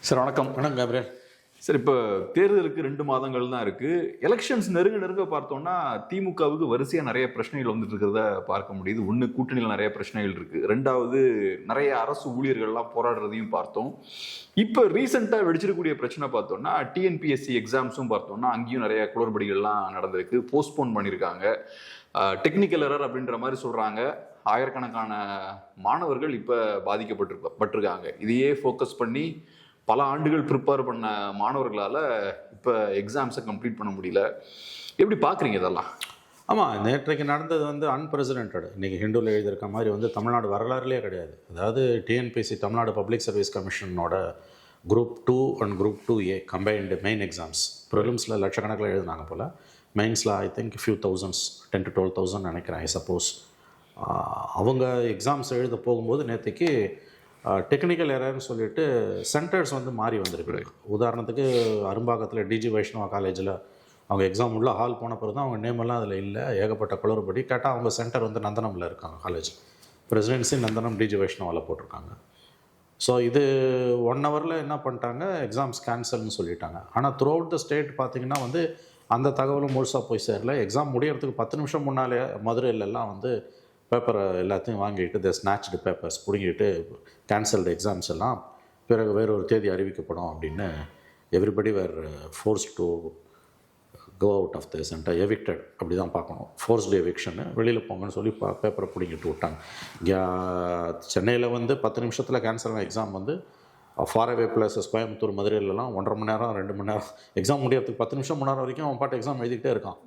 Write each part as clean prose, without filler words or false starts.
Sir வணக்கம். வணக்கம் Gabriel. Sir, இப்போ தேர்தலுக்கு 2 மாதங்கள் தான் இருக்கு. எலெக்ஷன்ஸ் நெருங்க பார்த்தோம்னா திமுகவுக்கு வரிசையாக நிறைய பிரச்சனைகள் வந்துட்டு இருக்கிறத பார்க்க முடியுது. ஒன்று, கூட்டணியில் நிறைய பிரச்சனைகள் இருக்கு. ரெண்டாவது, நிறைய அரசு ஊழியர்கள்லாம் போராடுறதையும் பார்த்தோம். இப்போ ரீசெண்டாக வெடிச்சிருக்கக்கூடிய பிரச்சனை பார்த்தோம்னா டிஎன்பிஎஸ்சி எக்ஸாம்ஸும் பார்த்தோம்னா அங்கேயும் நிறைய குளறுபடிகள்லாம் நடந்திருக்கு. போஸ்ட்போன் பண்ணியிருக்காங்க. டெக்னிக்கல் எரர் அப்படின்ற மாதிரி சொல்றாங்க. ஆயிரக்கணக்கான மாணவர்கள் இப்போ பாதிக்கப்பட்டிருக்காங்க. இதையே ஃபோக்கஸ் பண்ணி பல ஆண்டுகள் ப்ரிப்பேர் பண்ண மாணவர்களால் இப்போ எக்ஸாம்ஸை கம்ப்ளீட் பண்ண முடியல. எப்படி பார்க்குறீங்க இதெல்லாம்? ஆமாம், நேற்றைக்கு நடந்தது அன்பிரசிடென்டட். இன்றைக்கி ஹிந்துவில் எழுதியிருக்க மாதிரி தமிழ்நாடு வரலாறுலேயே கிடையாது. அதாவது டிஎன்பிஎஸ்சி தமிழ்நாடு பப்ளிக் சர்வீஸ் கமிஷனோட group 2 and group 2A combined main exams. ப்ரிலிம்ஸில் லட்சக்கணக்கில் எழுதினாங்க போல். மெயின்ஸில் I think few thousands, 10 to 12,000 நினைக்கிறேன். ஐ சப்போஸ் அவங்க எக்ஸாம்ஸ் எழுத போகும்போது நேற்றுக்கு டெக்னிக்கல் எரர்னு சொல்லிட்டு சென்டர்ஸ் மாறி வந்திருக்கு. உதாரணத்துக்கு அரும்பாக்கத்தில் டிஜி வைஷ்ணவா காலேஜில் அவங்க எக்ஸாம் உள்ள ஹால் போன பிறகு தான் அவங்க நேமெல்லாம் அதில் இல்லை. ஏகப்பட்ட குளறுபடி. கேட்டால் அவங்க சென்டர் நந்தனமில் இருக்காங்க. காலேஜ் பிரசிடென்சி நந்தனம் டிஜி வைஷ்ணவாவில் போட்டிருக்காங்க. ஸோ இது 1 ஹவரில் என்ன பண்ணிட்டாங்க, எக்ஸாம்ஸ் கேன்சல்னு சொல்லிட்டாங்க. ஆனால் த்ரூ அவுட் த ஸ்டேட் பார்த்திங்கன்னா அந்த தகவலும் முழுசாக போய் சேரல. எக்ஸாம் முடியறதுக்கு 10 நிமிஷம் முன்னாலே மதுரையிலெல்லாம் பேப்பரை எல்லாத்தையும் வாங்கிட்டு ஸ்நாச்டு பேப்பர்ஸ் பிடுங்கிட்டு கேன்சல்டு எக்ஸாம்ஸ் எல்லாம் பிறகு வேறொரு தேதி அறிவிக்கப்படும் அப்படின்னு everybody were forced to go out of the centre, evicted அப்படி தான் பார்க்கணும். ஃபோர்ஸ்டு எவிக்ஷனு, வெளியில் போங்கன்னு சொல்லி பேப்பரை பிடிங்கிட்டு விட்டாங்க. சென்னையில் 10 நிமிஷத்தில் கேன்சல் ஆன exam far away places Coimbatore மதுரையிலலாம் 1.5 மணி நேரம் 2 மணி நேரம் எக்ஸாம் முடியறதுக்கு 10 நிமிஷம் முன்னாடி வரைக்கும் அவன் பாட்டு எக்ஸாம் எழுதிக்கிட்டே இருக்கான்.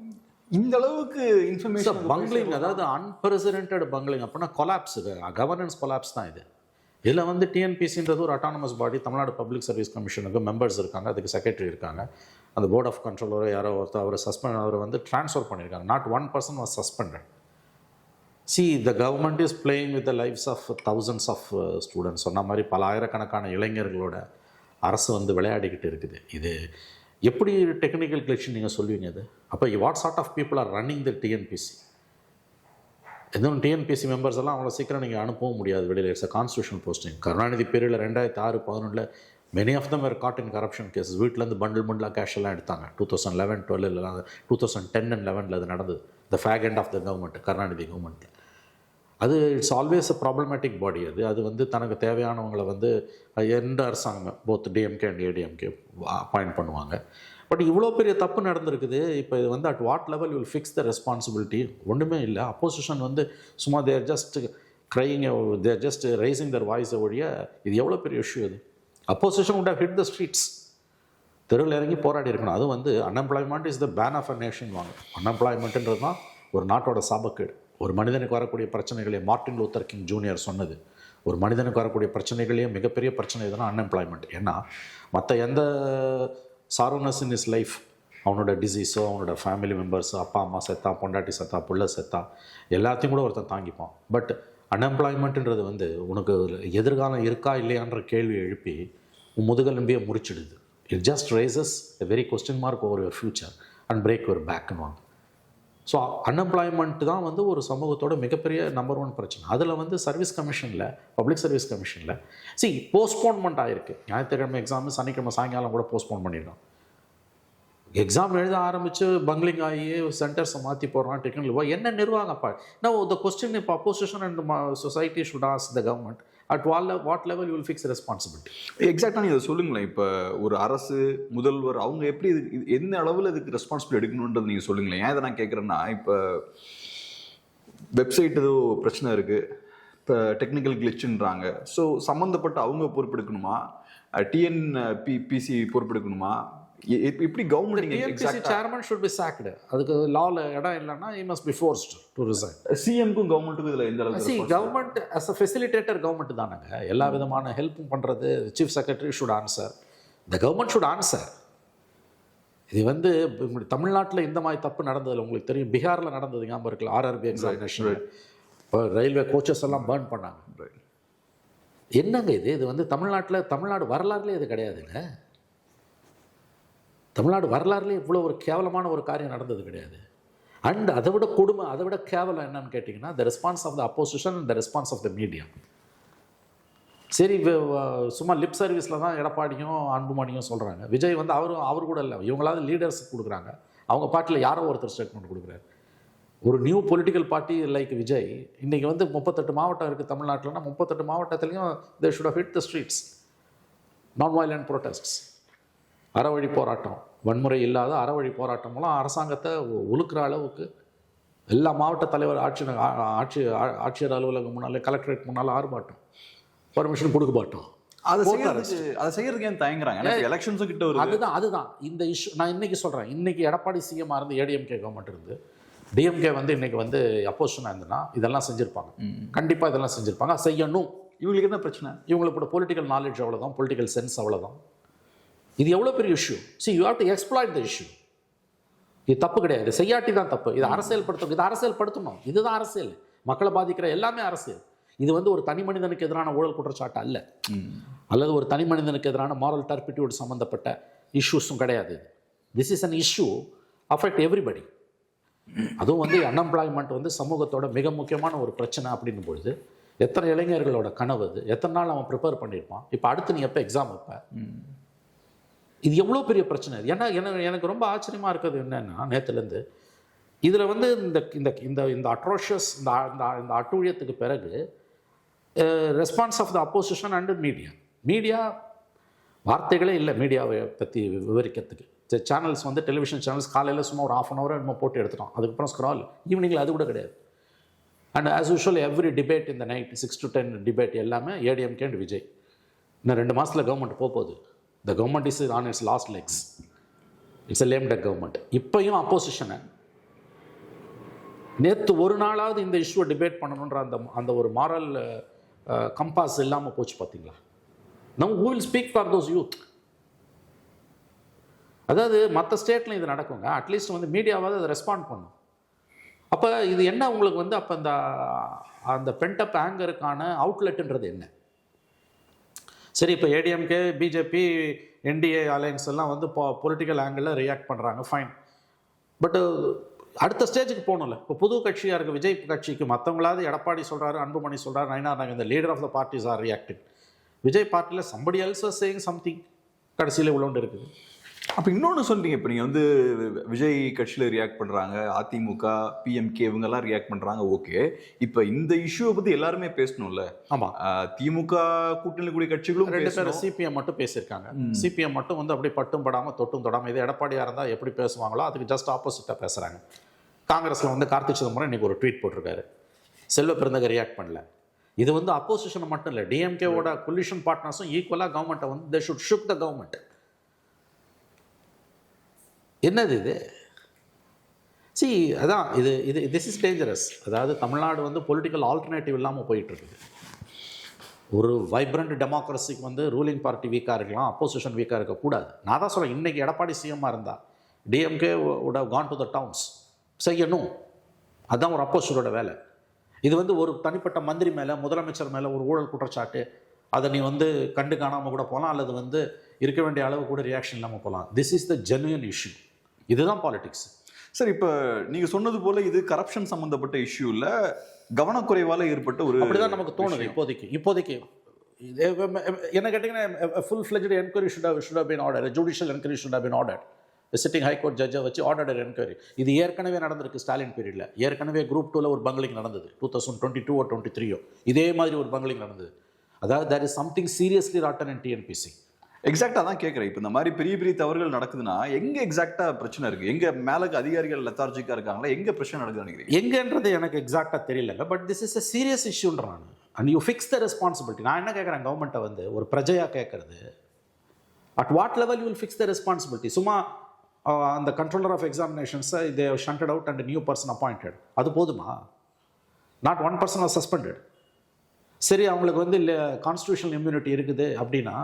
இந்த அளவுக்கு இன்ஃபர்மேஷன் பங்க்லிங், அதாவது அன்பிரசிடென்டட் பங்க்லிங். அப்படின்னா கொலாப்ஸ், கவர்னன்ஸ் கொலாப்ஸ் தான் இது. இதில் டிஎன்பிஎஸ்சின்றது ஒரு autonomous body. Tamil Nadu public service கமிஷனுக்கு மெம்பர்ஸ் இருக்காங்க, அதுக்கு செக்ரட்டரி இருக்காங்க. அந்த போர்ட் ஆஃப் கண்ட்ரோலரோ யாரோ ஒருத்தர் அவரை ட்ரான்ஸ்ஃபர் பண்ணியிருக்காங்க. Not 1 person was suspended. See, the government is playing with the lives of thousands of students. சொன்ன மாதிரி பல ஆயிரக்கணக்கான இளைஞர்களோட அரசு விளையாடிக்கிட்டு இருக்குது. இது எப்படி டெக்னிக்கல் கிளிச்சு நீங்கள் சொல்லுவீங்க? அது அப்போ what sort of people are running the TNPSC? எதுவும் டிஎன்பிஎஸ்சி மெம்பர்ஸ் எல்லாம் அவ்வளோ சீக்கிரம் நீங்கள் அனுப்பவும் முடியாது வெளியில். It's a constitutional posting. Karunanidhi பீரியடில் 2006-11 many of them were caught in corruption cases. வீட்டிலேருந்து பண்டிலாக கேஷ் எல்லாம் எடுத்தாங்க. 2011-12 2010 and 11 அது நடந்தது. The fag end of the government, Karunanidhi கவர்மெண்ட்டில். அது it's always a problematic body. அது தனக்கு தேவையானவங்களை எந்த அரசாங்கம் both DMK and ADMK appoint பண்ணுவாங்க. பட் இவ்வளோ பெரிய தப்பு நடந்திருக்குது. இப்போ இது at what level will fix the responsibility? ஒன்றுமே இல்லை. அப்போசிஷன் சும்மா they're just crying, they're just raising their voice ஒழிய இது எவ்வளோ பெரிய இஷ்யூ இது. Opposition would have hit the streets. தெருவில் இறங்கி போராடி இருக்கணும். அது unemployment is the bane of a nation வாங்க. அன்எம்ப்ளாய்மெண்ட்டுன்றது தான் ஒரு நாட்டோட சாபக்கேடு. ஒரு மனிதனுக்கு வரக்கூடிய பிரச்சனைகளே மார்ட்டின் லூத்தர் கிங் ஜூனியர் சொன்னது. ஒரு மனிதனுக்கு வரக்கூடிய பிரச்சனைகளையே மிகப்பெரிய பிரச்சனை எதுனா அன்எம்ப்ளாய்மெண்ட். ஏன்னா மற்ற எந்த சாரோனஸ் இன் இஸ் லைஃப், அவனோட டிசீஸோ, அவனோட ஃபேமிலி மெம்பர்ஸோ, அப்பா அம்மா செத்தா, பொண்டாட்டி செத்தா, புள்ள செத்தா, எல்லாத்தையும் கூட ஒருத்தன் தாங்கிப்பான். பட் அன்எம்ப்ளாய்மெண்ட்டுன்றது உனக்கு எதிர்காலம் இருக்கா இல்லையான்ற கேள்வியை எழுப்பி உன் முதுகெலும்பியை முறிச்சிடுது. It just raises a very question mark over your future and break your பேக்குன்னு. ஸோ அன்எம்ப்ளாய்மெண்ட் தான் ஒரு சமூகத்தோட மிகப்பெரிய நம்பர் 1 பிரச்சனை. அதில் சர்வீஸ் கமிஷனில், பப்ளிக் சர்வீஸ் கமிஷனில் போஸ்ட்போன்மெண்ட் ஆகிருக்கு. ஞாயிற்றுக்கிழமை எக்ஸாமு சனிக்கிழமை சாயங்காலம் கூட போஸ்ட்போன் பண்ணியிருக்கோம். எக்ஸாம் எழுத ஆரம்பித்து பங்க்லிங் ஆகி சென்டர்ஸை மாற்றி போடுறான். டெக்னிக்கல் என்ன நிர்வாகப்பா? நான் த கொஸ்டின் இப்போ opposition and society should ask the government at what level you will fix responsibility. எக்ஸாக்டாக நீங்கள் சொல்லுங்களேன். இப்போ ஒரு அரசு முதல்வர் அவங்க எப்படி எந்த அளவில் இதுக்கு ரெஸ்பான்சிபிலிட்டி எடுக்கணுன்றது நீங்கள் சொல்லுங்களேன். ஏன் இதை நான் கேட்குறேன்னா, இப்போ வெப்சைட் ஏதோ பிரச்சனை இருக்குது, இப்போ டெக்னிக்கல் கிளிச்சுன்றாங்க. ஸோ சம்மந்தப்பட்ட அவங்க பொறுப்பெடுக்கணுமா, டிஎன்பிஎஸ்சி பொறுப்பெடுக்கணுமா? எப்படி government chairman should be sacked? அதுக்கு லால இடம் இல்லைன்னா he must be forced to resign. சிஎம்க்கும் கவர்மெண்ட்டுக்கும் இதில் எந்த அளவுக்கு? Government as a facilitator government தானங்க எல்லா விதமான ஹெல்ப்பும் பண்ணுறது. Chief secretary should answer, the government should answer. இது தமிழ்நாட்டில் இந்த மாதிரி தப்பு நடந்ததில்லை. உங்களுக்கு தெரியும், பீகாரில் நடந்தது ஞாபகம் இருக்குல்ல, ஆர்ஆர்பி எக்ஸாமினேஷன். இப்போ ரயில்வே கோச்சஸ் எல்லாம் பர்ன் பண்ணாங்க. என்னங்க இது தமிழ்நாடு வரலாறுலேயே இது கிடையாதுங்க. தமிழ்நாடு வரலாறுலேயே இவ்வளோ ஒரு கேவலமான ஒரு காரியம் நடந்தது கிடையாது. அண்ட் அதை விட கொடுமை, அதை விட கேவலம் என்னன்னு கேட்டிங்கன்னா, the response of the opposition and the response of the media. சரி சும்மா லிப் சர்வீஸில் தான் எடப்பாடியும் அன்புமணியும் சொல்கிறாங்க. விஜய் வந்து அவர் கூட இல்லை, இவங்களாவது லீடர்ஸ் கொடுக்குறாங்க. அவங்க பார்ட்டியில் யாரோ ஒருத்தர் ஸ்டேட்மெண்ட் கொடுக்குறாரு. ஒரு new political party like Vijay இன்றைக்கி வந்து 38 மாவட்டம் இருக்குது தமிழ்நாட்டில்னா 38 மாவட்டத்துலேயும் they should have hit the streets. Nonviolent protests, அறவழி போராட்டம், வன்முறை இல்லாத அறவழி போராட்டம் மூலம் அரசாங்கத்தை உழுக்கிற அளவுக்கு எல்லா மாவட்ட தலைவர் ஆட்சியர் அலுவலகம் முன்னால், கலெக்டரேட் முன்னால் ஆர்ப்பாட்டம், பர்மிஷன் கொடுக்க மாட்டோம். அதை செய்யறதுக்கு ஏன் தயங்குறாங்க? எலெக்ஷன்ஸும் கிட்ட வருது. அதுதான் இந்த இஷ்யூ. நான் இன்னைக்கு சொல்கிறேன், இன்னைக்கு எடப்பாடி சிஎம்மாக இருந்து ஏடிஎம்கே கவர்மெண்ட் இருந்து டிஎம்கே வந்து இன்னைக்கு வந்து அப்போசிஷனாக இருந்ததுன்னா இதெல்லாம் செஞ்சுருப்பாங்க. கண்டிப்பாக இதெல்லாம் செஞ்சுருப்பாங்க, செய்யணும். இவங்களுக்கு என்ன பிரச்சனை? இவங்களுக்கு பொலிட்டிக்கல் நாலேஜ் அவ்வளோதான், பொலிட்டிக்கல் சென்ஸ் அவ்வளோதான். இது எவ்வளோ பெரிய issue. C you have to exploit the issue. இது தப்பு கிடையாது, செய்யாட்டி தான் தப்பு. இது அரசியல்படுத்தணும், இது அரசியல்படுத்தணும். இதுதான் அரசியல். மக்களை பாதிக்கிற எல்லாமே அரசியல். இது வந்து ஒரு தனி மனிதனுக்கு எதிரான ஊழல் குற்றச்சாட்டு அல்ல, அல்லது ஒரு தனி மனிதனுக்கு எதிரான மாரல் டர்பிட்யூட் சம்மந்தப்பட்ட இஷ்யூஸும் கிடையாது. This is an issue affect everybody. அதுவும் வந்து அன்எம்ப்ளாய்மெண்ட் வந்து சமூகத்தோட மிக முக்கியமான ஒரு பிரச்சனை அப்படின்னும் பொழுது எத்தனை இளைஞர்களோட கனவு அது, எத்தனை நாள் அவன் ப்ரிப்பேர் பண்ணியிருப்பான். இப்போ அடுத்து நீ எப்போ எக்ஸாம் வைப்ப? இது எவ்வளோ பெரிய பிரச்சனை. ஏன்னா எனக்கு ரொம்ப ஆச்சரியமாக இருக்கிறது என்னென்னா, நேற்றுலேருந்து இதில் வந்து இந்த அட்ரோஷியஸ் இந்த அட்டூழியத்துக்கு பிறகு response of the opposition and media வார்த்தைகளே இல்லை மீடியாவை பற்றி விவரிக்கிறதுக்கு. சேனல்ஸ் வந்து டெலிவிஷன் சேனல்ஸ் காலையில் சும்மா ஒரு ½ hour நம்ம போட்டு எடுத்துட்டோம், அதுக்கப்புறம் ஸ்க்ரால். ஈவினிங்கில் அது கூட கிடையாது. And as usual every debate இந்த நைட் 6 to 10 டிபேட் எல்லாமே ஏடிஎம்கே அண்ட் விஜய். இன்னும் 2 மாதத்தில் கவர்மெண்ட் போகுது. The government is on its last legs. It's a lame duck government. இப்போயும் அப்போசிஷனை நேற்று ஒரு நாளாவது இந்த இஷ்யூவை டிபேட் பண்ணணுன்ற அந்த ஒரு மாரல் கம்பாஸ் இல்லாமல் போச்சு பார்த்தீங்களா? Now who will speak for those youth? அதாவது மற்ற ஸ்டேட்டில் இது நடக்குங்க, அட்லீஸ்ட் வந்து மீடியாவாவது அதை ரெஸ்பாண்ட் பண்ணும். அப்போ இது என்ன உங்களுக்கு வந்து அப்போ அந்த பென்டப் ஆங்கருக்கான அவுட்லெட்டுன்றது என்ன? சரி, இப்போ ஏடிஎம்கே, பிஜேபி, என்டிஏ அலையன்ஸ் எல்லாம் வந்து பொலிட்டிக்கல் ஆங்கிளில் ரியாக்ட் பண்ணுறாங்க, ஃபைன். பட்டு அடுத்த ஸ்டேஜுக்கு போகணும்ல. இப்போ புது கட்சியாக இருக்க விஜய் கட்சிக்கு மற்றவங்களாவது எடப்பாடி சொல்கிறாரு, அன்புமணி சொல்கிறாரு, நாங்கள் இந்த leader of the parties are reacting. Vijay பார்ட்டியில் somebody else are saying something. கடைசியில் உள்ளோண்டு இருக்குது. அப்போ இன்னொன்று சொல்றீங்க, இப்போ நீங்கள் வந்து விஜய் கட்சியில் ரியாக்ட் பண்ணுறாங்க, அதிமுக, பிஎம்கே இவங்கெல்லாம் ரியாக்ட் பண்ணுறாங்க, ஓகே. இப்போ இந்த இஷ்யூவை பற்றி எல்லாருமே பேசணும்ல. ஆமாம், திமுக கூட்டணி கூடிய கட்சிகளும் 2 பேர் சிபிஎம் மட்டும் பேசியிருக்காங்க. சிபிஎம் மட்டும் வந்து அப்படி பட்டும் படாமல் தொட்டும் தொடாமல், இது எடப்பாடியாக இருந்தால் எப்படி பேசுவாங்களோ அதுக்கு ஜஸ்ட் ஆப்போசிட்டாக பேசுகிறாங்க. காங்கிரஸில் வந்து கார்த்திக் சிதம்பரம் இன்றைக்கி ஒரு ட்வீட் போட்டிருக்காரு, செல்வ பெருந்தகை ரியாக்ட் பண்ணல. இது வந்து அப்போசிஷனை மட்டும் இல்லை, டிஎம்கேவோட கொலிஷன் பார்ட்னர்ஸும் ஈக்குவலாக கவர்மெண்ட்டை வந்து தே ஷுட் ஷுக் த கவர்மெண்ட். என்னது இது? சி அதான் இது திஸ் இஸ் டேஞ்சரஸ். அதாவது தமிழ்நாடு வந்து பொலிட்டிக்கல் ஆல்டர்னேட்டிவ் இல்லாமல் போயிட்டுருக்குது. ஒரு வைப்ரண்ட் டெமோக்ரஸிக்கு வந்து ரூலிங் பார்ட்டி வீக்காக இருக்கலாம், அப்போசிஷன் வீக்காக இருக்கக்கூடாது. நான் தான் சொல்கிறேன், இன்றைக்கி எடப்பாடி சிஎம்மாக இருந்தால் DMK would have gone to the towns. செய்யணும், அதுதான் ஒரு அப்போசிஷனோட வேலை. இது வந்து ஒரு தனிப்பட்ட மந்திரி மேலே, முதலமைச்சர் மேலே ஒரு ஊழல் குற்றச்சாட்டு, அதை நீ வந்து கண்டு காணாமல் கூட போகலாம், அல்லது வந்து இருக்க வேண்டிய அளவு கூட ரியாக்ஷன் இல்லாமல் போகலாம். This is the genuine issue. இதுதான் பாலிடிக்ஸ். சார், இப்போ நீங்கள் சொன்னது போல் இது கரப்ஷன் சம்மந்தப்பட்ட இஷ்யூ இல்லை, கவனக்குறைவால் ஏற்பட்ட ஒரு அப்படிதான் நமக்கு தோணுது இப்போதைக்கு. என்ன கேட்டிங்கன்னா, full fledged enquiry should have been ordered. Judicial enquiry should have been ordered. Sitting high court ஜட்ஜை வச்சு ஆர்டர் என்கொயரி. இது ஏற்கனவே நடந்திருக்கு ஸ்டாலின் பீரியடில். ஏற்கனவே குரூப் 2ல் ஒரு பங்களிங் நடந்தது, 2022 or 23 இதே மாதிரி ஒரு பங்களிங் நடந்தது. அதாவது there is something seriously rotten in TNPSC. எக்ஸாக்டாக தான் கேட்குறேன். இப்போ இந்த மாதிரி பெரிய பெரிய தவறுகள் நடக்குதுன்னா எங்கே எக்ஸாக்டாக பிரச்சனை இருக்குது? எங்கே மேலுக்கு அதிகாரிகள் லெத்தார்ஜிக்காக இருக்காங்களா? எங்கே பிரச்சனை நடக்குதுன்னு நினைக்கிறீங்க? எங்கன்றது எனக்கு எக்ஸாக்டாக தெரியலங்க. But this is a serious இஷ்யூன்றான். And you fix the responsibility. நான் என்ன கேட்குறேன், கவர்மெண்ட்டை வந்து ஒரு பிரஜையாக கேட்குறது, at what level you will fix the responsibility? சும்மா அந்த கண்ட்ரோலர் ஆஃப் எக்ஸாமினேஷன்ஸை they shunted out and new person appointed, அது போதுமா? Not one person was suspended. சரி, அவங்களுக்கு வந்து இல்லை கான்ஸ்டியூஷனல் இம்யூனிட்டி இருக்குது அப்படின்னா,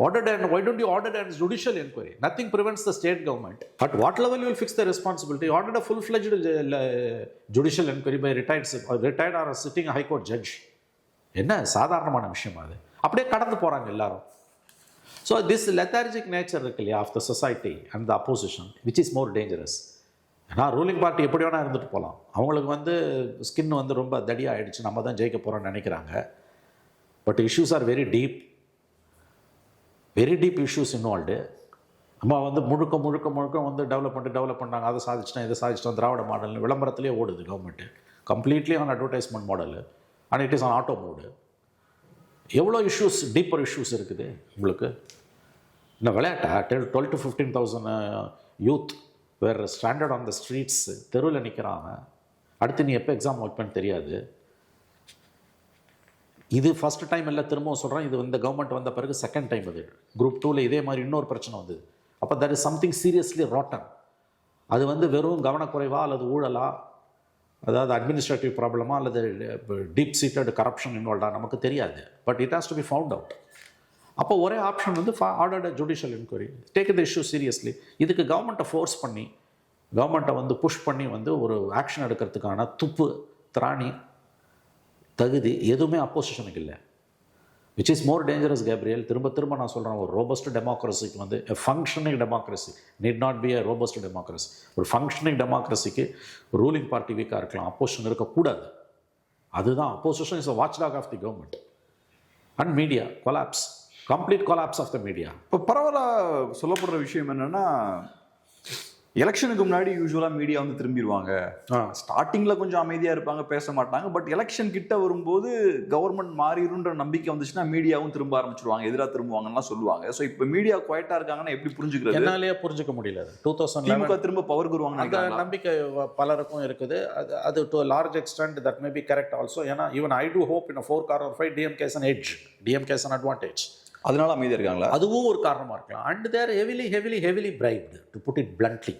ordered and why don't you order and judicial inquiry? Nothing prevents the state government. At what level you will fix the responsibility? Ordered a full-fledged judicial inquiry by retired or sitting high court judge. என்ன சாதாரணமான விஷயம் அது? அப்படியே கடந்து போகிறாங்க எல்லாரும். So this lethargic nature இருக்கு இல்லையா of the society and the opposition, which is more dangerous. ஏன்னா ரூலிங் பார்ட்டி எப்படி வேணால் இருந்துட்டு போகலாம், அவங்களுக்கு வந்து ஸ்கின் வந்து ரொம்ப தடியாக ஆகிடுச்சு, நம்ம தான் ஜெயிக்க போகிறோம்னு நினைக்கிறாங்க. But issues are very deep issues involved. நம்ம வந்து முழுக்க வந்து டெவலப் பண்ணாங்க, அதை சாதிச்சிட்டோம் இதை சாதிச்சிட்டோம், திராவிட மாடல்னு விளம்பரத்திலே ஓடுது government. Completely on advertisement model and it is on auto mode. எவ்வளோ இஷ்யூஸ், டீப்பர் இஷ்யூஸ் இருக்குது உங்களுக்கு. இந்த விளையாட்டா 12 to 15,000 யூத் வேறு ஸ்டாண்டர்ட் ஆன் த ஸ்ட்ரீட்ஸ், தெருவில் நிற்கிறாங்க. அடுத்து நீ எப்போ எக்ஸாம் வைப்பேன்னு தெரியாது. இது ஃபஸ்ட் டைம் இல்லை, திரும்பவும் சொல்கிறேன், இது இந்த கவர்மெண்ட் வந்த பிறகு செகண்ட் டைம். அது குரூப் 2ல் இதே மாதிரி இன்னொரு பிரச்சனை வந்தது. அப்போ that is something seriously rotten. அது வந்து வெறும் கவனக்குறைவா அல்லது ஊழலா, அதாவது அட்மினிஸ்ட்ரேட்டிவ் ப்ராப்ளமா அல்லது டீப் சீட்டட் கரப்ஷன் இன்வால்வ்டா நமக்கு தெரியாது. But it has to be found out. அப்போ ஒரே ஆப்ஷன் வந்து ordered judicial enquiry, take the issue seriously. இதுக்கு கவர்மெண்ட்டை ஃபோர்ஸ் பண்ணி, கவர்மெண்ட்டை வந்து புஷ் பண்ணி வந்து ஒரு ஆக்ஷன் எடுக்கிறதுக்கான துப்பு, திராணி, தகுதி எதுவுமே அப்போசிஷனுக்கு இல்லை. Which is more dangerous Gabriel. திரும்ப நான் சொல்கிறேன், ஒரு ரோபஸ்ட் டெமோக்ரஸிக்கு வந்து functioning democracy need not be a robust democracy. ஒரு ஃபங்க்ஷனிங் டெமோக்ரஸிக்கு ரூலிங் பார்ட்டி வீக்காக இருக்கலாம், அப்போசிஷன் இருக்கக்கூடாது. அதுதான் opposition is a watchdog of the government. And media collapse, complete collapse of the media. இப்போ பரவலாக சொல்லப்படுற விஷயம் என்னென்னா, எலெக்ஷனுக்கு முன்னாடி யூஸ்வலாக மீடியா வந்து திரும்பிடுவாங்க. ஸ்டார்டிங்கில் கொஞ்சம் அமைதியாக இருப்பாங்க, பேச மாட்டாங்க. பட் எலெக்ஷன் கிட்ட வரும்போது கவர்மெண்ட் மாறிடுன்ற நம்பிக்கை வந்துச்சுன்னா மீடியாவும் திரும்ப ஆரம்பிச்சிருவாங்க, எதிராக திரும்புவாங்கலாம் சொல்லுவாங்க. ஸோ இப்போ மீடியா குவைட்டாக இருக்காங்கன்னா எப்படி புரிஞ்சுக்கிறது? என்னாலேயே புரிஞ்சுக்க முடியல. 2011 திரும்ப பவர் வருவாங்க அந்த நம்பிக்கை பலருக்கும் இருக்குது. அது to large extent that may be correct also. ஏன்னா even I do hope in 4 corner fight DMK is an edge, DMK is an advantage. அதனால அமைதியாக இருக்காங்களா? அதுவும் ஒரு காரணமாக இருக்கலாம். And they're heavily bribed, to put it bluntly.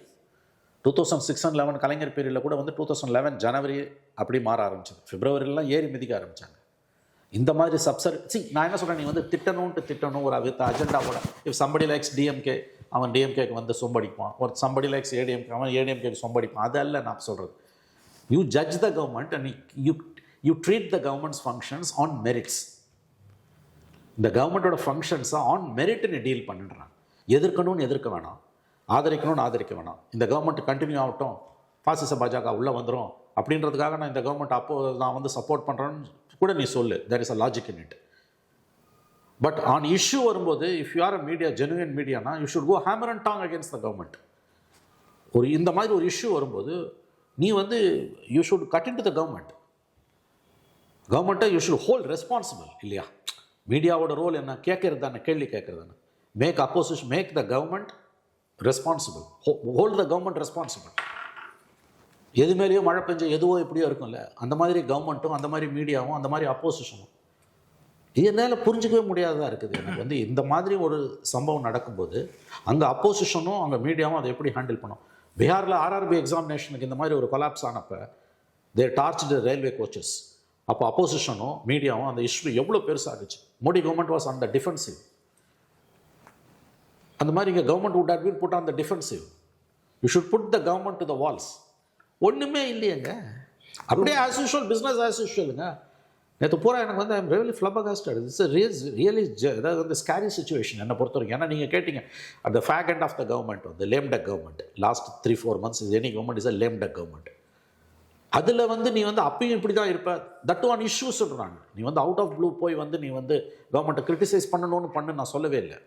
2006 and 11 Kalaignar பீரியடில் கூட வந்து 2011 ஜனவரி அப்படி மாற ஆரம்பிச்சது. பிப்ரவரிலாம் ஏறி மிதிக்க ஆரம்பித்தாங்க. இந்த மாதிரி நான் என்ன சொல்கிறேன், நீ வந்து திட்டணும் ஒரு அஜெண்டாவோட. இஃப் சம்படி லைக்ஸ் டிஎம்கே, அவன் டிஎம்கேக்கு வந்து சொம்படிப்பான். ஒரு சம்படி லைக்ஸ் ஏடிஎம்கே, அவன் ஏடிஎம்கேக்கு சொம்படிப்பான். அதல்ல நான் சொல்கிறது. You judge the government and you treat the governments functions on merits. இந்த கவர்மெண்ட்டோட ஃபங்க்ஷன்ஸை ஆன் மெரிட் நீ டீல் பண்ணிடுறான். எதிர்க்கணும்னு எதிர்க்க வேணாம், ஆதரிக்கணும்னு ஆதரிக்க வேணாம். இந்த கவர்மெண்ட் கண்டினியூ ஆகட்டும், பாசிச பாஜக உள்ளே வந்துடும் அப்படின்றதுக்காக நான் இந்த கவர்மெண்ட் நான் வந்து சப்போர்ட் பண்ணுறேன்னு கூட நீ சொல்லு. There is a logic in it. But an issue வரும்போது, if you are a media, genuine மீடியானா, you should go hammer and tong against the government. இந்த மாதிரி ஒரு இஷ்யூ வரும்போது நீ வந்து you should cut into the கவர்மெண்ட்டை you should hold responsible. இல்லையா? மீடியாவோட ரோல் என்ன? கேட்கறது தானே, கேள்வி கேட்கறது தானே. Make the government responsible, hold the government responsible. எது மேலேயோ மழை பெஞ்ச எதுவோ எப்படியோ இருக்கும்ல, அந்த மாதிரி கவர்மெண்ட்டும், அந்த மாதிரி மீடியாவும், அந்த மாதிரி அப்போசிஷனும். இதனால் புரிஞ்சிக்கவே முடியாததாக இருக்குது எனக்கு வந்து. இந்த மாதிரி ஒரு சம்பவம் நடக்கும்போது அங்கே அப்போசிஷனும் அங்கே மீடியாவும் அதை எப்படி ஹேண்டில் பண்ணும்? பீகாரில் RRB எக்ஸாமினேஷனுக்கு இந்த மாதிரி ஒரு கொலாப்ஸ் ஆனப்போ தே டார்ச்டு ரயில்வே கோச்சஸ். அப்போ அப்போசிஷனும் மீடியாவும் அந்த இஷ்யூ எவ்வளோ பெருசாகிச்சு. Modi government was on the defensive. அந்த மாதிரி இங்கே government would have been put on the defensive. You should put the government to the walls. ஒன்றுமே இல்லையங்க, அப்படியே ஆஸ் யூஷுவல், பிஸ்னஸ் ஆஸ் யூஷுவலுங்க. நேற்று பூரா எனக்கு வந்து I'm really flabbergasted. It's really அதாவது வந்து ஸ்கேரி சுச்சுவேஷன் என்னை பொறுத்த வரைக்கும். ஏன்னா நீங்கள் கேட்டீங்க, at the fag end of the government வந்து lame duck government. Last 3-4 months any government is a lame duck government. அதில் வந்து நீ வந்து அப்பயும் இப்படி தான் இருப்ப. தட் ஒன் இஷ்யூ சொல்கிறாங்க. நீ வந்து அவுட் ஆஃப் ப்ளூ போய் வந்து நீ வந்து கவர்மெண்ட்டை கிரிட்டிசைஸ் பண்ணணும்னு நான் சொல்லவே இல்லை.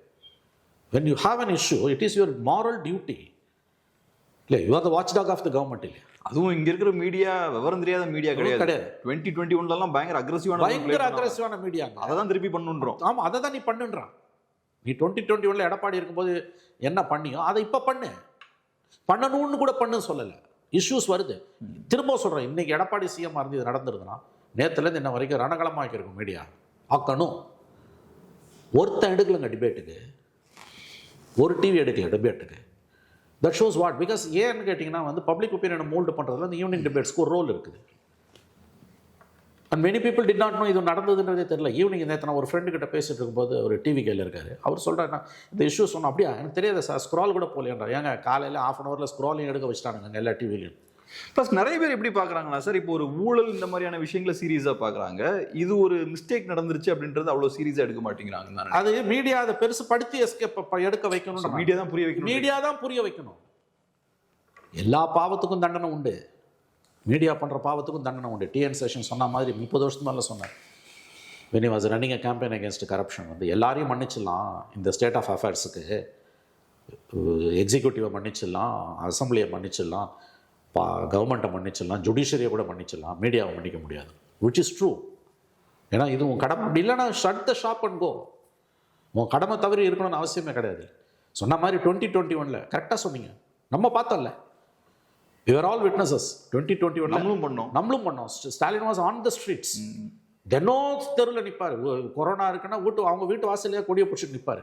when you have an issue, it is your moral duty. இல்லை, you are the watchdog of the government. இல்லை, அதுவும் இங்கே இருக்கிற மீடியா விவரம் தெரியாத மீடியா கிடையாது. 2021 பயங்கர அக்ரெசிவான மீடியா. அதை தான் திருப்பி பண்ணுன்றோம். ஆமாம், அதை தான் நீ பண்ணுன்றான். நீ 2021 எடப்பாடி இருக்கும்போது என்ன பண்ணியோ அதை இப்போ பண்ணணும்னு கூட பண்ணுன்னு சொல்லலை. இஷ்யூஸ் வருது. திரும்ப சொல்கிறேன், இன்றைக்கி எடப்பாடி சிஎம் இருந்து இது நடந்துருதுன்னா நேற்றுலேருந்து இன்ன வரைக்கும் ரணகலமாக இருக்கும் மீடியா. ஆக்கணும். ஒருத்தன் எடுக்கலங்க டிபேட்டுக்கு, ஒரு டிவி எடுக்கல டிபேட்டுக்கு. That shows what. பிகாஸ் ஏன்னு கேட்டிங்கன்னா வந்து பப்ளிக் ஒப்பீனியனை மோல்டு பண்ணுறதுல இந்த ஈவினிங் டிபேட்ஸ்க்கு ஒரு ரோல் இருக்குது. And many people did not know இது நடந்ததுன்றதே தெரியல. ஈவினிங் நேற்று நான் ஒரு ஃப்ரெண்டு கிட்ட பேசிட்டு இருக்கும்போது ஒரு டிவி கையில் இருக்காரு. அவர் சொல்கிறாருன்னா, இந்த இஷ்யூ சொன்னோம். அப்படியா, எனக்கு தெரியாது சார், ஸ்க்ரால் கூட போகலையாண்டா. ஏங்க காலையில் 1/2 hour ஸ்க்ராலிங் எடுக்க வச்சுட்டானுங்க எல்லா டிவிலையும். ப்ளஸ் நிறைய பேர் எப்படி பார்க்குறாங்களா சார், இப்போ ஒரு ஊழல் இந்த மாதிரியான விஷயங்களை சீரியஸாக பார்க்குறாங்க. இது ஒரு மிஸ்டேக் நடந்துருச்சு அப்படின்றது அவ்வளோ சீரியஸாக எடுக்க மாட்டேங்கிறாங்க. அது மீடியா அதை பெருசு படுத்தி எடுக்க வைக்கணும். மீடியா தான் புரிய வைக்கணும். மீடியா தான் புரிய வைக்கணும். எல்லா பாவத்துக்கும் தண்டனை உண்டு. மீடியா பண்ணுற பாவத்துக்கும் தண்டனை உண்டு. TN சேஷன் சொன்ன மாதிரி 30 வருஷத்துக்கு மேலே சொன்னார். when he was running a campaign against corruption வந்து எல்லாரையும் மன்னிச்சிடலாம் இந்த ஸ்டேட் ஆஃப் அஃபேர்ஸுக்கு, எக்ஸிக்யூட்டிவை மன்னிச்சிடலாம், அசம்பிளியை மன்னிச்சிடலாம், கவர்மெண்ட்டை மன்னிச்சிடலாம், ஜுடிஷியரியை கூட மன்னிச்சிடலாம், மீடியாவை மன்னிக்க முடியாது, விச் இஸ் ட்ரூ. ஏன்னா இது உன் கடமை. அப்படி இல்லைன்னா ஷட் த ஷாப் அண்ட் கோ. உன் கடமை தவறி இருக்கணும்னு அவசியமே கிடையாது. சொன்ன மாதிரி 2021 கரெக்டாக சொன்னீங்க, நம்ம பார்த்தோம்ல, we were all witnesses. 2021 நம்மளும் பண்ணோம். Stalin was on the streets. தினம் தெருவில் நிற்பார். கொரோனா இருக்குன்னா அவங்க வீட்டு வாசலையே கொடியை பிடிச்சிட்டு நிற்பார்.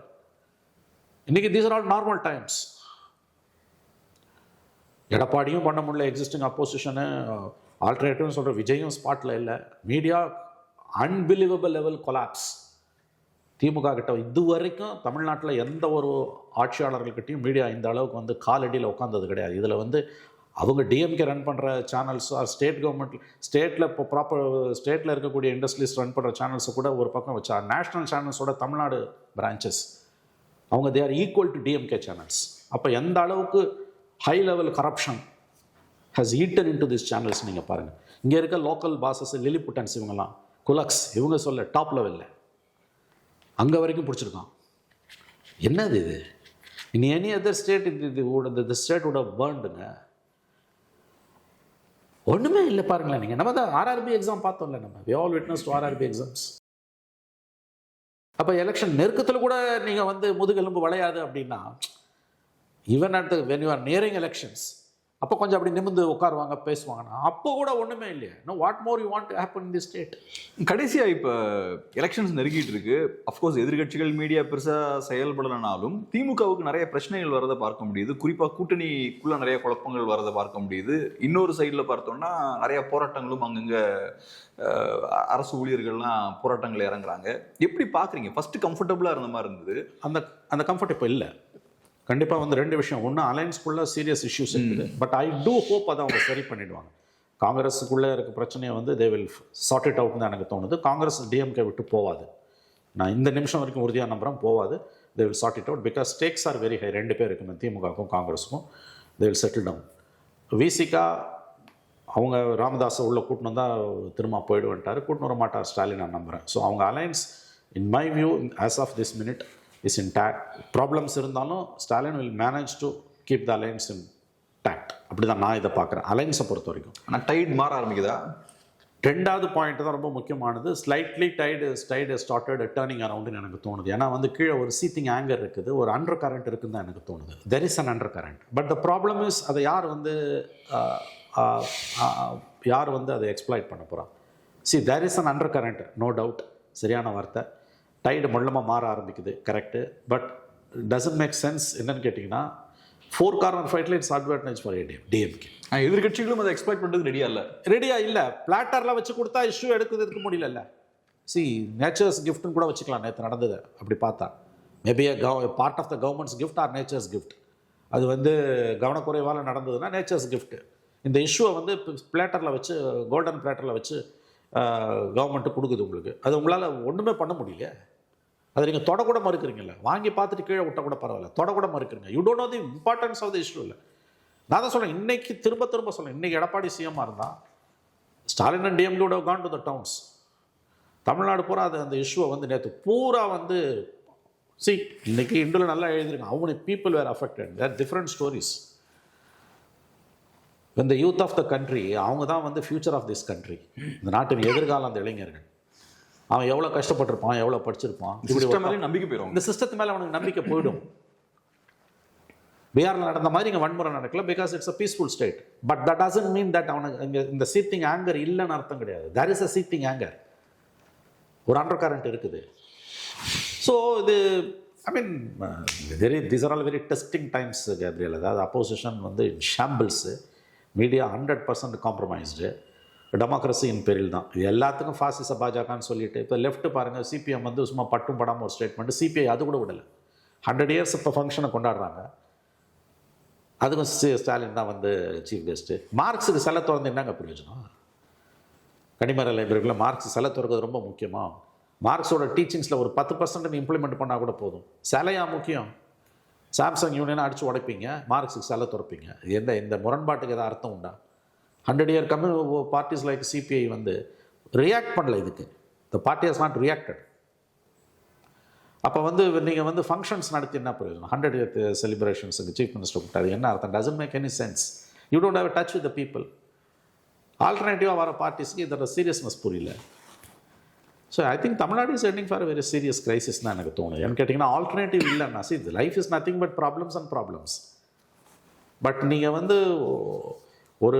இன்னைக்கு these are all normal times. எடப்பாடியும் பண்ண முடியல, எக்ஸிஸ்டிங் அப்போசிஷனு ஆல்டர்னேட்டிவ்னு சொல்கிற விஜயும் ஸ்பாட்டில் இல்லை. Media unbelievable level collapse. DMK கிட்ட இது வரைக்கும் தமிழ்நாட்டில் எந்த ஒரு ஆட்சியாளர்கள்கிட்டையும் மீடியா இந்த அளவுக்கு வந்து காலடியில் உட்காந்தது கிடையாது. இதில் வந்து அவங்க டிஎம்கே ரன் பண்ணுற சேனல்ஸோ, ஸ்டேட் கவர்மெண்ட் ஸ்டேட்டில் இப்போ ப்ராப்பர் ஸ்டேட்டில் இருக்கக்கூடிய இண்டஸ்ட்ரீஸ் ரன் பண்ணுற சேனல்ஸை கூட ஒரு பக்கம் வச்சா, நேஷ்னல் சேனல்ஸோட தமிழ்நாடு பிரான்ச்சஸ் அவங்க they are equal to DMK channels. அப்போ எந்த அளவுக்கு high level corruption has eaten in to this channels நீங்கள் பாருங்கள். இங்கே இருக்க லோக்கல் பாசஸ், லிலிபுட்டன்ஸ், இவங்கெல்லாம் குலக்ஸ், இவங்க சொல்ல டாப் லெவலில் அங்கே வரைக்கும் பிடிச்சிருக்கான். என்னது இது? இன் எனி அதர் ஸ்டேட் இந்த ஸ்டேட் would have burnedங்க. ஒன்றுமே இல்லை பாருங்களேன். நீங்கள் நம்ம தான் ஆர்ஆர்பி எக்ஸாம் பார்த்தோம்ல, நம்ம we all witnessed to RRB exams. அப்போ எலெக்ஷன் நெருக்கத்தில் கூட நீங்கள் வந்து முதுகெலும்பு வளையாது அப்படின்னா, even at when you are nearing elections அப்போ கொஞ்சம் அப்படி நிமிர்ந்து உட்காருவாங்க, பேசுவாங்கன்னா அப்போ கூட ஒன்றுமே இல்லையே. No, what more you want to happen in the state? கடைசியாக இப்போ எலெக்ஷன்ஸ் நெருங்கிட்டு இருக்கு. அஃப்கோர்ஸ் எதிர்கட்சிகள் மீடியா பெருசாக செயல்படலைனாலும் திமுகவுக்கு நிறைய பிரச்சனைகள் வரதை பார்க்க முடியுது. குறிப்பாக கூட்டணிக்குள்ளே நிறைய குழப்பங்கள் வரதை பார்க்க முடியுது. இன்னொரு சைடில் பார்த்தோம்னா நிறைய போராட்டங்களும் அங்கங்கே அரசு ஊழியர்கள்லாம் போராட்டங்கள் இறங்குறாங்க. எப்படி பார்க்குறீங்க? ஃபஸ்ட்டு கம்ஃபர்டபுளாக இருந்த மாதிரி இருந்தது, அந்த கம்ஃபர்ட் இப்போ இல்லை. கண்டிப்பாக வந்து ரெண்டு விஷயம். ஒன்று, அலைன்ஸ்குள்ளே சீரியஸ் இஷ்யூஸ் இருக்குது. பட் ஐ டூ ஹோப் அதை அவங்க சரி பண்ணிடுவாங்க. காங்கிரஸுக்குள்ளே இருக்க பிரச்சனையை வந்து தே வில் சார்ட் இட் அவுட்னு தான் எனக்கு தோணுது. காங்கிரஸ் டிஎம்கே விட்டு போவாது. நான் இந்த நிமிஷம் வரைக்கும் உறுதியாக நம்புகிறேன், போவாது. They will sort it out because stakes are very high. ரெண்டு பேர் இருக்குமே, திமுகவுக்கும் காங்கிரஸுக்கும். They will settle down. VCK அவங்க ராமதாஸை உள்ளே கூட்டின்னு வந்தால் திரும்ப போயிடுவேன்ட்டார். கூட்டின்னு வர மாட்டார் ஸ்டாலின், நான் நம்புகிறேன். ஸோ அவங்க alliance in my view as of this minute is intact. Problems இருந்தாலும் Stalin will manage to keep the alliance intact. அப்படி தான் நான் இதை பார்க்குறேன், அலைன்ஸை பொறுத்த வரைக்கும். ஆனால் டைட் மாற ஆரம்பிக்குதா? ரெண்டாவது பாயிண்ட் தான் ரொம்ப முக்கியமானது. ஸ்லைட்லி டைடு ஸ்டார்டட் டேர்னிங் அரவுண்டுன்னு எனக்கு தோணுது. ஏன்னா வந்து கீழே ஒரு சீத்திங் ஆங்கர் இருக்குது, ஒரு அண்டர் கரண்ட் இருக்குன்னு தான் எனக்கு தோணுது. There is an undercurrent. But the problem is அதை யார் வந்து அதை எக்ஸ்ப்ளாய்ட் பண்ண போகிறா? See, there is an undercurrent, no doubt, சரியான வார்த்தை. டைடு மொல்லமாக மாற ஆரம்பிக்குது, correct. But doesn't make sense. என்னன்னு கேட்டிங்கன்னா, 4 கார்னர் ஃபைட்டில் இட்ஸ் அட்வான்டேஜ் ஃபார் டிஎம்கே. எதிர்கட்சிகளும் அதை எக்ஸ்பெக்ட் பண்ணுறது ரெடியாக இல்லை. பிளாட்டரில் வச்சு கொடுத்தா இஷ்யூ எடுக்க முடியல. சி, நேச்சர்ஸ் கிஃப்ட்னு கூட வச்சுக்கலாம். நேற்று நடந்தது அப்படி பார்த்தா maybe part of the government's gift or nature's gift. அது வந்து கவனக்குறைவால் நடந்ததுன்னா நேச்சர்ஸ் கிஃப்ட். இந்த இஷ்யூவை வந்து பிளேட்டரில் வச்சு, கோல்டன் பிளேட்டரில் வச்சு கவர்மெண்ட்டு கொடுக்குது உங்களுக்கு. அது உங்களால் ஒன்றுமே பண்ண முடியல. அதை நீங்கள் தொடக்கூட மறுக்கிறீங்கல்ல. வாங்கி பார்த்துட்டு கீழே விட்டால் கூட பரவாயில்ல, தொடக்கூட மறுக்கிறீங்க. You don't know the importance of the issue. இல்லை, நான் தான் சொல்கிறேன், இன்னைக்கு திரும்ப சொல்கிறேன், இன்றைக்கி எடப்பாடி சிஎம்மாக இருந்தால் Stalin and DMK would have gone to the towns. Tamil Nadu பூரா அந்த இஷ்யூவை வந்து நேற்று பூரா வந்து இன்னைக்கு இண்டில் நல்லா எழுதியிருக்காங்க. how many people were affected, there are different stories. when the youth of the country, அவங்க தான் வந்து ஃபியூச்சர் ஆஃப் திஸ் கண்ட்ரி, இந்த நாட்டின் எதிர்காலம். அந்த இளைஞர்கள் அவன் எவ்வளோ கஷ்டப்பட்டிருப்பான், எவ்வளோ படிச்சிருப்பான், நம்பிக்கை போயிடும். இந்த சிஸ்டத்து மேலே அவனுக்கு நம்பிக்கை போயிடும். பீகாரில் நடந்த மாதிரி இங்கே வன்முறை நடக்கல, because it's a peaceful state. But that doesn't mean that அவனுக்கு இங்கே இந்த சீத்திங் ஆங்கர் இல்லைன்னு அர்த்தம் கிடையாது. There is a seething anger, ஒரு அண்டர் கரண்ட் இருக்குது. ஸோ இது I mean these are all very testing times Gabriel. அதாவது அப்போசிஷன் வந்து ஷாம்பிள்ஸு, மீடியா 100% காம்ப்ரமைஸ்டு, டெமோக்ரஸியின் பேரில் தான். இது எல்லாத்துக்கும் ஃபாசிச பாஜகன்னு சொல்லிட்டு இப்போ லெஃப்ட் பாருங்கள், சிபிஎம் வந்து சும்மா பட்டும் படாமல் ஒரு ஸ்டேட்மெண்ட், சிபிஐ அது கூட விடலை. 100 years இப்போ ஃபங்க்ஷனை கொண்டாடுறாங்க. அதுக்கும் ஸ்டாலின் தான் வந்து சீஃப் கெஸ்ட்டு. மார்க்ஸுக்கு சிலை திறந்து என்னங்க பிரயோஜனம்? கனிமர லைப்ரரியில் மார்க்ஸ் சிலை திறக்கிறது ரொம்ப முக்கியமாக. மார்க்ஸோட டீச்சிங்ஸில் ஒரு 10% இம்ப்ளிமெண்ட் பண்ணால் கூட போதும். சிலையா முக்கியம்? சாம்சங் யூனியனை அடித்து உடைப்பீங்க, மார்க்ஸுக்கு சிலை திறப்பீங்க. இந்த முரண்பாட்டுக்கு எதாவது அர்த்தம் உண்டா? 100 year பார்ட்டிஸ் லைக் சிபிஐ வந்து ரியாக்ட் பண்ணல இதுக்கு. The party has not reacted. அப்போ வந்து நீங்கள் வந்து ஃபங்க்ஷன்ஸ் நடத்தி என்ன பிரயோஜனம்? 100th செலிப்ரேஷன்ஸுக்கு சீஃப் மினிஸ்டர் கூப்பிட்டாரு, என்ன அர்த்தம்? Doesn't make any sense. You don't have touch with the people. ஆல்டர்னேட்டிவாக வர பார்ட்டிஸ்க்கு இதோட சீரியஸ்னஸ் புரியல. So I think Tamil Nadu is heading for very serious crisis தான் எனக்கு தோணுது. ஏன்னு கேட்டிங்கன்னா ஆல்டர்னேட்டிவ் இல்லைன்னா இது life is nothing but problems and problems. But நீங்கள் வந்து ஒரு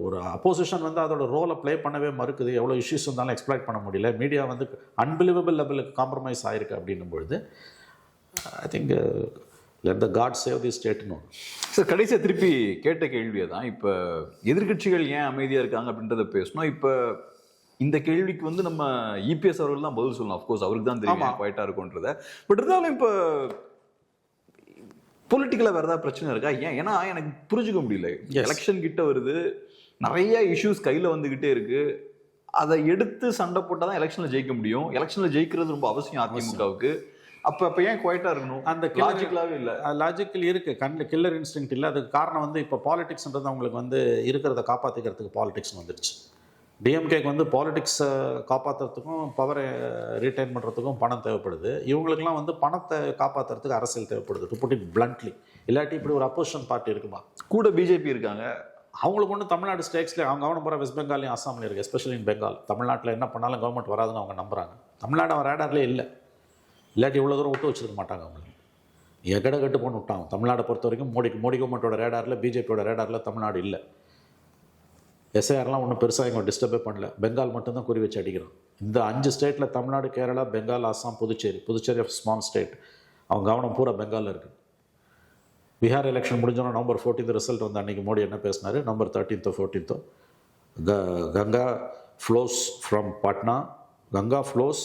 ஒரு அப்போசிஷன் வந்து அதோட ரோலை ப்ளே பண்ணவே மறுக்குது. எவ்வளோ இஷ்யூஸ் இருந்தாலும் எக்ஸ்ப்ளாய்ட் பண்ண முடியல. மீடியா வந்து அன்பிலீவபிள் லெவலுக்கு காம்ப்ரமைஸ் ஆகிருக்கு அப்படின்னும் பொழுது I think let the God save the ஸ்டேட்னு. சார் கடைசியாக திருப்பி கேட்ட கேள்வியை தான், இப்போ எதிர்கட்சிகள் ஏன் அமைதியாக இருக்காங்க அப்படின்றத பேசணும். இப்போ இந்த கேள்விக்கு வந்து நம்ம இபிஎஸ் அவர்கள் தான் பதில் சொல்லணும். அஃப்கோர்ஸ் அவருக்கு தான் தெரியும் குவைட்டாக இருக்கும்ன்றத. பட் இருந்தாலும் இப்போ பொலிட்டிக்கலாக வேறு ஏதாவது பிரச்சனை இருக்கா? ஏன்னா எனக்கு புரிஞ்சுக்க முடியல. எலெக்ஷன் கிட்ட வருது, நிறைய இஷ்யூஸ் கையில் வந்துக்கிட்டே இருக்கு. அதை எடுத்து சண்டை போட்டால் தான் எலெக்ஷனில் ஜெயிக்க முடியும். எலெக்ஷனில் ஜெயிக்கிறது ரொம்ப அவசியம் அதிமுகவுக்கு. அப்போ ஏன் குவைட்டாக இருக்கணும்? அந்த லாஜிக்கலாகவே இல்லை. லாஜிக்கல் இருக்குது, கண்ணில் கில்லர் இன்ஸ்டிங்க்ட் இல்லை. அதுக்கு காரணம் வந்து இப்போ பாலிடிக்ஸ்ன்றது அவங்களுக்கு வந்து இருக்கிறத காப்பாற்றிக்கிறதுக்கு பாலிடிக்ஸ் வந்துடுச்சு. டிஎம்கேக்கு வந்து பாலிடிக்ஸை காப்பாற்றுறதுக்கும் பவரை ரீட்டைன் பண்ணுறதுக்கும் பணம் தேவைப்படுது. இவங்களுக்குலாம் வந்து பணத்தை காப்பாற்றுறதுக்கு அரசியல் தேவைப்படுது, டு புட் இட் பிளண்ட்லி. இல்லாட்டி இப்படி ஒரு அப்போசிஷன் பார்ட்டி இருக்குமா? கூட பிஜேபி இருக்காங்க. அவங்களுக்கு ஒன்று தமிழ்நாடு ஸ்டேட்ஸ்லேயே அவங்க கவனம் போகிற வெஸ்ட் பெங்காலையும் அசாம்லையும் இருக்குது. Especially in Bengal. தமிழ்நாட்டில் என்ன பண்ணாலும் கவர்மெண்ட் வராதுன்னு அவங்க நம்புகிறாங்க. தமிழ்நாடு அவன் ரேடார்லேயே இல்லை. இல்லாட்டி இவ்வளோ தூரம் விட்டு வச்சுருக்க மாட்டாங்க. அவங்களுக்கு எகட கட்டு போன்னு விட்டாங்க. தமிழ்நாடை பொறுத்த வரைக்கும் மோடி கவர்மெண்ட்டோட ரேடாரில், பிஜேபியோட ரேடாரில் தமிழ்நாடு இல்லை. எஸ்ஐஆர்லாம் ஒன்றும் பெருசாக இங்கே டிஸ்டர்பே பண்ணல. பெங்கால் மட்டும்தான் குறி வச்சு அடிக்கிறோம். இந்த 5 ஸ்டேட்டில் Tamil Nadu, Kerala, Bengal, Assam, Puducherry of small state, அவங்க கவனம் பூரா பெங்காலில் இருக்குது. பீகார் எலெக்ஷன் முடிஞ்சோன்னா November 14 ரிசல்ட் வந்து அன்றைக்கி மோடி என்ன பேசினார்? November 13 14 Ganga flows from Patna, Ganga flows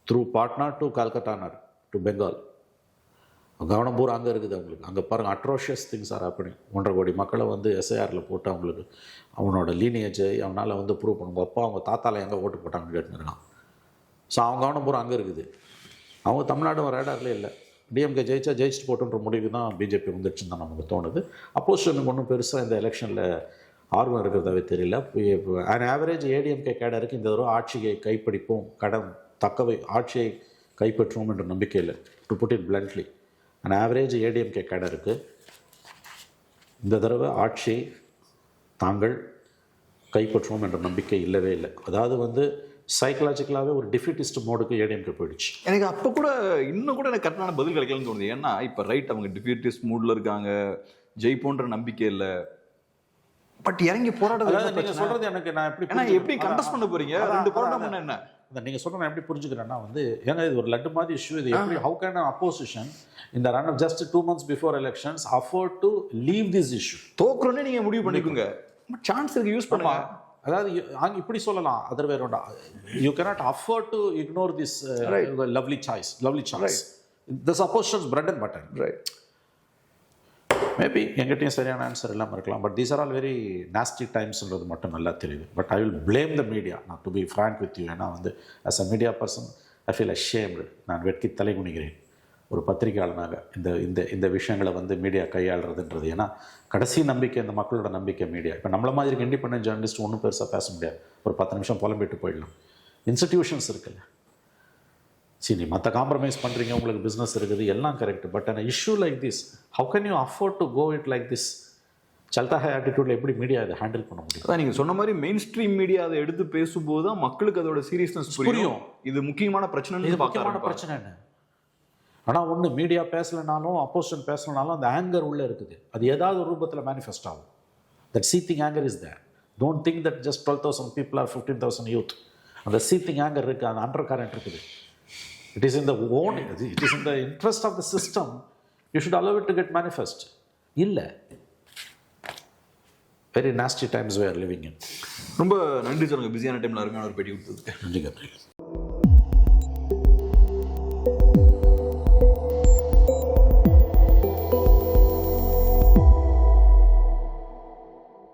through Patna to கல்கட்டானார் டு பெங்கால். கவனம் பூரா அங்கே இருக்குது அவங்களுக்கு. அங்கே பாருங்கள், அட்ரோஷியஸ் திங்ஸ் ஆர் ஹேப்பனிங். 1.5 கோடி மக்களை வந்து எஸ்ஐஆரில் போட்டு அவங்களுக்கு அவனோட லீனியேஜை அவனால் வந்து ப்ரூவ் பண்ணுங்க. அப்பா அவங்க தாத்தால எங்கே ஓட்டு போட்டாங்கன்னு கேட்டுருக்கான். ஸோ அவங்க கவனம் பூரா அங்கே இருக்குது. அவங்க தமிழ்நாடு ரேடார்லே இல்லை. டிஎம்கே ஜெயிச்சுட்டு போட்டுன்ற முடிவு தான் பிஜேபி வந்துடுச்சுன்னு தான் நமக்கு தோணுது. அப்போசிஷனுக்கு ஒன்றும் பெருசாக இந்த எலெக்ஷனில் ஆர்வம் இருக்கிறதாவே தெரியல. ஆவரேஜ் ஏடிஎம்கே கேடருக்கு இந்த தடவை ஆட்சியை கைப்பிடிப்போம், ஆட்சியை கைப்பற்றுவோம் என்ற நம்பிக்கை இல்லை. To put it bluntly, average ADMK கேடருக்கு இந்த தடவை ஆட்சியை தாங்கள் கைப்பற்றுவோம் என்ற நம்பிக்கை இல்லவே இல்லை. அதாவது வந்து சைக்கலாஜிக்கலாகவே ஒரு டிஃபிட்டிஸ்ட் மோடுக்கு ஏடிஎம்கே போயிடுச்சு. எனக்கு அப்போ கூட இன்னும் கூட எனக்கு கரெக்டான பதில் கிடைக்கலன்னு தோணுது. ஏன்னா இப்போ ரைட், அவங்க டிஃபிட்டிஸ்ட் மூடில் இருக்காங்க, ஜெயிப்போன்ற நம்பிக்கை இல்லை. பட் இறங்கி போராட்டம் நீங்கள் சொல்கிறது எனக்கு நான் எப்படி கண்டஸ்ட் பண்ண போகிறீங்க? 2 போராட்டம் என்ன? நீங்கள் சொல்கிற நான் எப்படி புரிஞ்சுக்கிறேன்னா வந்து, ஏன்னா இது ஒரு லட்டு மாதிரி இஷ்யூ. இது எப்படி, ஹவு கேன் அப்போசிஷன் இந்த run of just 2 months before elections afford to leave this issue? தோக்குறோன்னே நீங்கள் முடிவு பண்ணிக்கோங்க, சான்ஸ் இருக்கு, யூஸ் பண்ணுங்க. அதாவது அங்கே இப்படி சொல்லலாம், அதர் வேர் ரவுண்டா. You cannot afford to ignore this lovely choice. This opposition's bread and butter. Right. Maybe எங்கிட்டையும் சரியான ஆன்சர் இல்லாமல் இருக்கலாம். But these are all very nasty டைம்ஸ்ன்றது மட்டும் நல்லா தெரியுது. But I will blame the media, நான் to be frank with you. ஏன்னா வந்து as a media person I feel ashamed. நான் வெட்கி தலை குனிகிறேன் ஒரு பத்திரிகையாளனாக இந்த விஷயங்களை வந்து மீடியா கையாளுறதுன்றது. ஏன்னா கடைசி நம்பிக்கை இந்த மக்களோட நம்பிக்கை மீடியா. இப்போ நம்மள மாதிரி இண்டிபெண்டன்ட் ஜேர்னலிஸ்ட் ஒன்றும் பெருசாக பேச முடியாது. ஒரு 10 நிமிஷம் புலம்பிட்டு போயிடலாம். இன்ஸ்டிடியூஷன்ஸ் இருக்குல்ல, சரி மற்ற காம்ப்ரமைஸ் பண்ணுறீங்க, உங்களுக்கு பிஸ்னஸ் இருக்குது, எல்லாம் correct. But an issue like this, how can you afford to go it like this? சல்தா ஹை ஆட்டிடியூட்ல எப்படி மீடியா இதை ஹேண்டில் பண்ண முடியும்? அதான் நீங்கள் சொன்ன மாதிரி மெயின் ஸ்ட்ரீம் மீடியா அதை எடுத்து பேசும்போது தான் மக்களுக்கு அதோட சீரியஸ்னஸ் புரியும். இது முக்கியமான பிரச்சனை. இது முக்கியமான பிரச்சனை என்ன? ஆனால் ஒன்று, மீடியா பேசலைனாலும் அப்போசிஷன் பேசலைனாலும் அந்த ஆங்கர் உள்ளே இருக்குது. அது ஏதாவது ஒரு ரூபத்தில் மேனிஃபெஸ்ட் ஆகும். That seething anger is there. Don't think that just 12,000 people or 15,000 youth. அந்த சீத்திங் ஆங்கர் இருக்குது, அந்த அண்டர் கரண்ட் இருக்குது. It is in the interest of the system. You should allow it to get manifest. Illa. Very nasty times we are living in. ரொம்ப நன்றி சொல்லுங்க, பிஸியான டைம்ல அருமையான ஒரு பேட்டி கொடுத்ததுக்கு. நன்றி.